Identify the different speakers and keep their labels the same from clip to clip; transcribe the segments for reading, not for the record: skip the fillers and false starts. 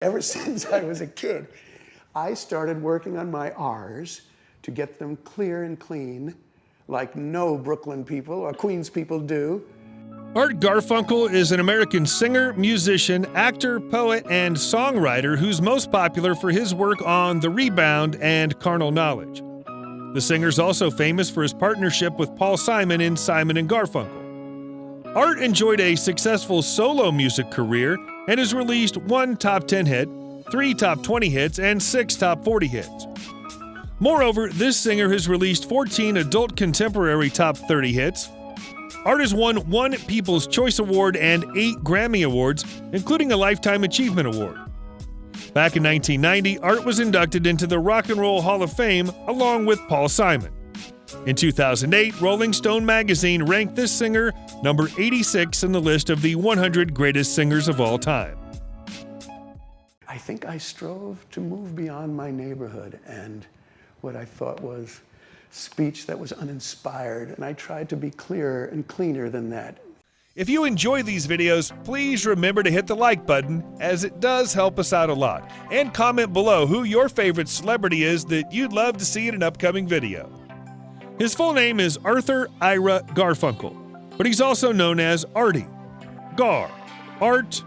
Speaker 1: Ever since I was a kid, I started working on my R's to get them clear and clean, like no Brooklyn people or Queens people do.
Speaker 2: Art Garfunkel is an American singer, musician, actor, poet, and songwriter who's most popular for his work on The Rebound and Carnal Knowledge. The singer's also famous for his partnership with Paul Simon in Simon and Garfunkel. Art enjoyed a successful solo music career and has released 1 top 10 hit, 3 top 20 hits, and 6 top 40 hits. Moreover, this singer has released 14 adult contemporary top 30 hits. Art has won 1 People's Choice Award and 8 Grammy Awards, including a Lifetime Achievement Award. Back in 1990, Art was inducted into the Rock and Roll Hall of Fame along with Paul Simon. In 2008, Rolling Stone magazine ranked this singer number 86 in the list of the 100 greatest singers of all time.
Speaker 1: I think I strove to move beyond my neighborhood and what I thought was speech that was uninspired, and I tried to be clearer and cleaner than that.
Speaker 2: If you enjoy these videos, please remember to hit the like button, as it does help us out a lot, and comment below who your favorite celebrity is that you'd love to see in an upcoming video. His full name is Arthur Ira Garfunkel, but he's also known as Artie, Gar, Art,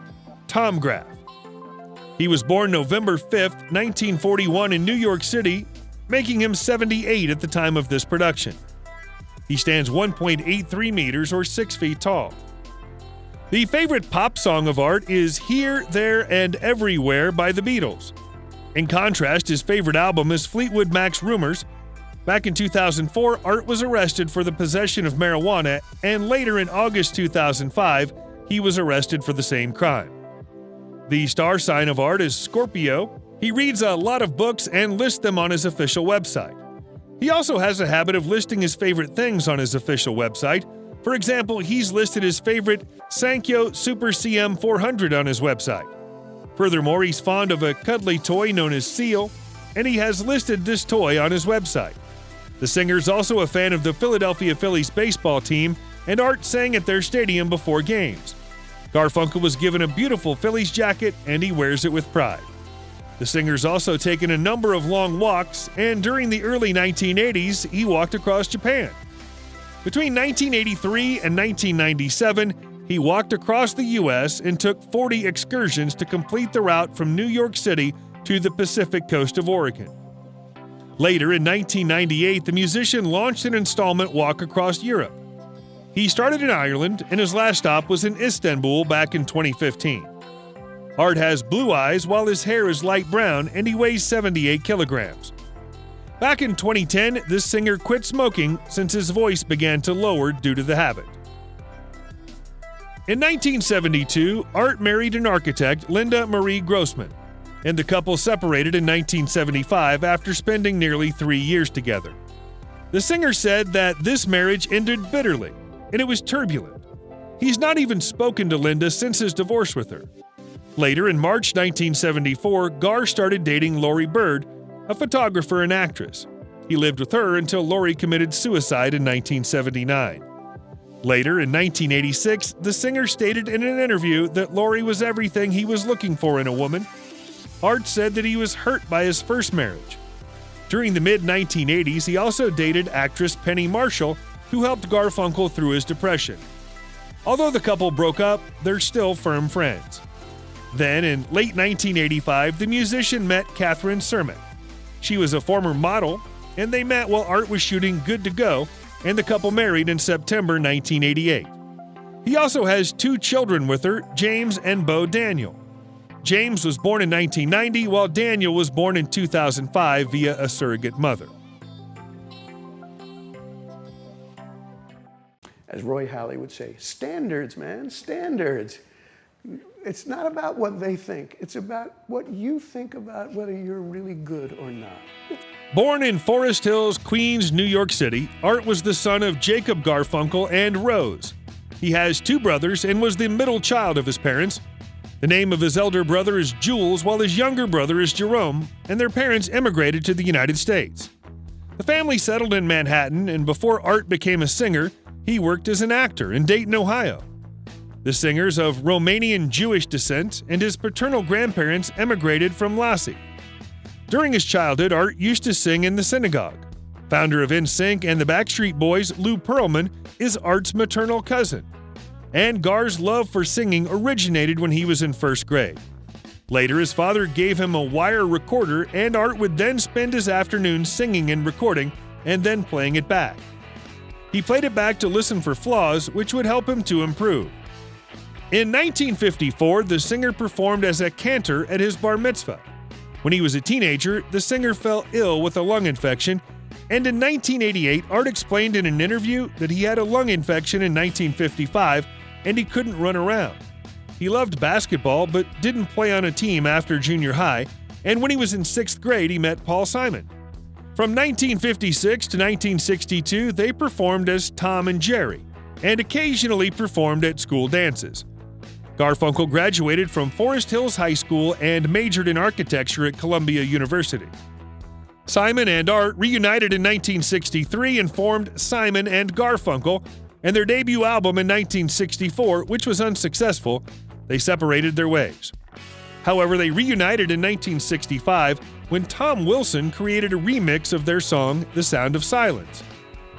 Speaker 2: Tom Graff. He was born November 5th, 1941 in New York City, making him 78 at the time of this production. He stands 1.83 meters or 6 feet tall. The favorite pop song of Art is Here, There, and Everywhere by the Beatles. In contrast, his favorite album is Fleetwood Mac's Rumors. Back in 2004, Art was arrested for the possession of marijuana, and later in August 2005, he was arrested for the same crime. The star sign of Art is Scorpio. He reads a lot of books and lists them on his official website. He also has a habit of listing his favorite things on his official website. For example, he's listed his favorite Sankyo Super CM 400 on his website. Furthermore, he's fond of a cuddly toy known as Seal, and he has listed this toy on his website. The singer's also a fan of the Philadelphia Phillies baseball team, and Art sang at their stadium before games. Garfunkel was given a beautiful Phillies jacket, and he wears it with pride. The singer's also taken a number of long walks, and during the early 1980s, he walked across Japan. Between 1983 and 1997, he walked across the U.S. and took 40 excursions to complete the route from New York City to the Pacific coast of Oregon. Later, in 1998, the musician launched an installment walk across Europe. He started in Ireland, and his last stop was in Istanbul back in 2015. Art has blue eyes while his hair is light brown, and he weighs 78 kilograms. Back in 2010, this singer quit smoking since his voice began to lower due to the habit. In 1972, Art married an architect, Linda Marie Grossman, and the couple separated in 1975 after spending nearly 3 years together. The singer said that this marriage ended bitterly, and it was turbulent. He's not even spoken to Linda since his divorce with her. Later, in March 1974, Gar started dating Lori Bird, a photographer and actress. He lived with her until Lori committed suicide in 1979. Later, in 1986, the singer stated in an interview that Lori was everything he was looking for in a woman. Art said that he was hurt by his first marriage. During the mid-1980s, he also dated actress Penny Marshall, who helped Garfunkel through his depression. Although the couple broke up, they're still firm friends. Then, in late 1985, the musician met Catherine Sermon. She was a former model, and they met while Art was shooting Good to Go, and the couple married in September 1988. He also has 2 children with her, James and Bo Daniel. James was born in 1990, while Daniel was born in 2005 via a surrogate mother.
Speaker 1: As Roy Halley would say, standards, man, standards. It's not about what they think. It's about what you think about whether you're really good or not.
Speaker 2: Born in Forest Hills, Queens, New York City, Art was the son of Jacob Garfunkel and Rose. He has 2 brothers and was the middle child of his parents. The name of his elder brother is Jules, while his younger brother is Jerome, and their parents immigrated to the United States. The family settled in Manhattan, and before Art became a singer, he worked as an actor in Dayton, Ohio. The singer's of Romanian Jewish descent, and his paternal grandparents emigrated from Lassi. During his childhood, Art used to sing in the synagogue. Founder of NSYNC and the Backstreet Boys, Lou Pearlman, is Art's maternal cousin. And Gar's love for singing originated when he was in first grade. Later, his father gave him a wire recorder, and Art would then spend his afternoons singing and recording, and then playing it back. He played it back to listen for flaws, which would help him to improve. In 1954, the singer performed as a cantor at his bar mitzvah. When he was a teenager, the singer fell ill with a lung infection, and in 1988, Art explained in an interview that he had a lung infection in 1955 and he couldn't run around. He loved basketball but didn't play on a team after junior high, and when he was in 6th grade, he met Paul Simon. From 1956 to 1962, they performed as Tom and Jerry, and occasionally performed at school dances. Garfunkel graduated from Forest Hills High School and majored in architecture at Columbia University. Simon and Art reunited in 1963 and formed Simon and Garfunkel, and their debut album in 1964, which was unsuccessful, they separated their ways. However, they reunited in 1965 when Tom Wilson created a remix of their song, The Sound of Silence.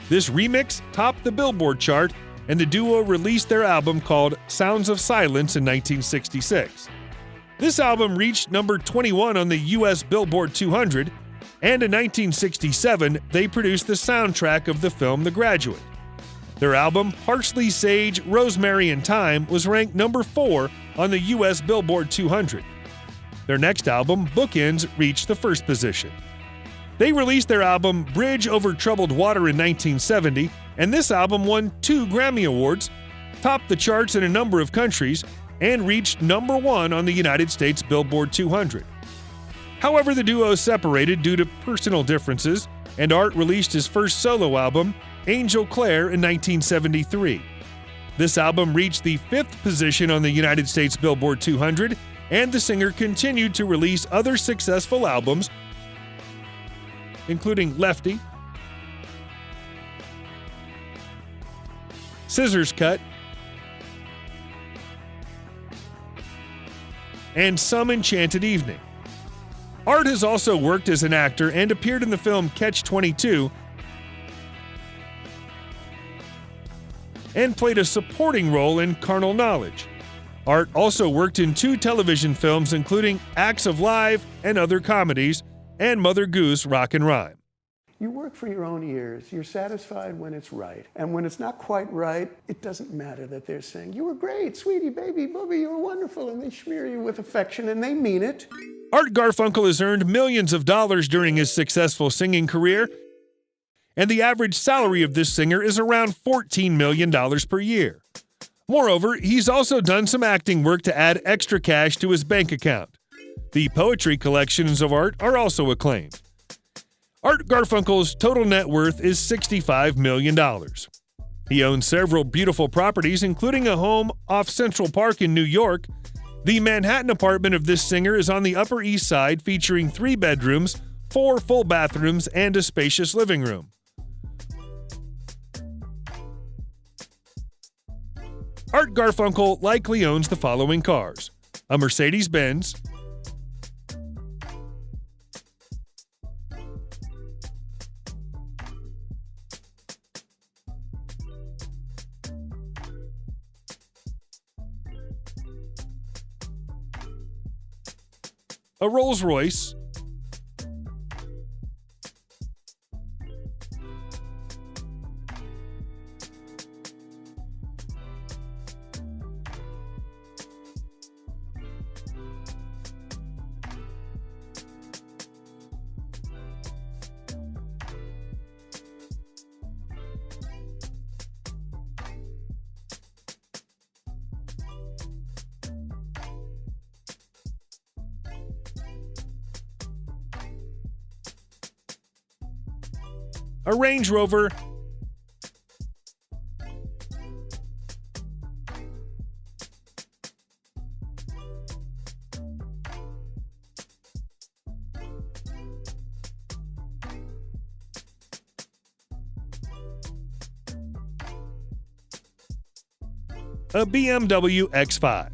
Speaker 2: This remix topped the Billboard chart, and the duo released their album called Sounds of Silence in 1966. This album reached number 21 on the U.S. Billboard 200, and in 1967, they produced the soundtrack of the film The Graduate. Their album, Parsley, Sage, Rosemary, and Thyme, was ranked number 4 on the U.S. Billboard 200. Their next album, Bookends, reached the first position. They released their album Bridge Over Troubled Water in 1970, and this album won 2 Grammy Awards, topped the charts in a number of countries, and reached number 1 on the United States Billboard 200. However, the duo separated due to personal differences, and Art released his first solo album, Angel Claire, in 1973. This album reached the 5th position on the United States Billboard 200, and the singer continued to release other successful albums, including Lefty, Scissors Cut, and Some Enchanted Evening. Art has also worked as an actor and appeared in the film Catch-22 and played a supporting role in Carnal Knowledge. Art also worked in 2 television films, including Acts of Life and Other Comedies, and Mother Goose Rock and Rhyme.
Speaker 1: You work for your own ears. You're satisfied when it's right. And when it's not quite right, it doesn't matter that they're saying, "You were great, sweetie, baby, booby, you were wonderful," and they smear you with affection, and they mean it.
Speaker 2: Art Garfunkel has earned millions of dollars during his successful singing career, and the average salary of this singer is around $14 million per year. Moreover, he's also done some acting work to add extra cash to his bank account. The poetry collections of Art are also acclaimed. Art Garfunkel's total net worth is $65 million. He owns several beautiful properties, including a home off Central Park in New York. The Manhattan apartment of this singer is on the Upper East Side, featuring 3 bedrooms, 4 full bathrooms, and a spacious living room. Art Garfunkel likely owns the following cars: a Mercedes-Benz, a Rolls-Royce, a Range Rover, A BMW X5.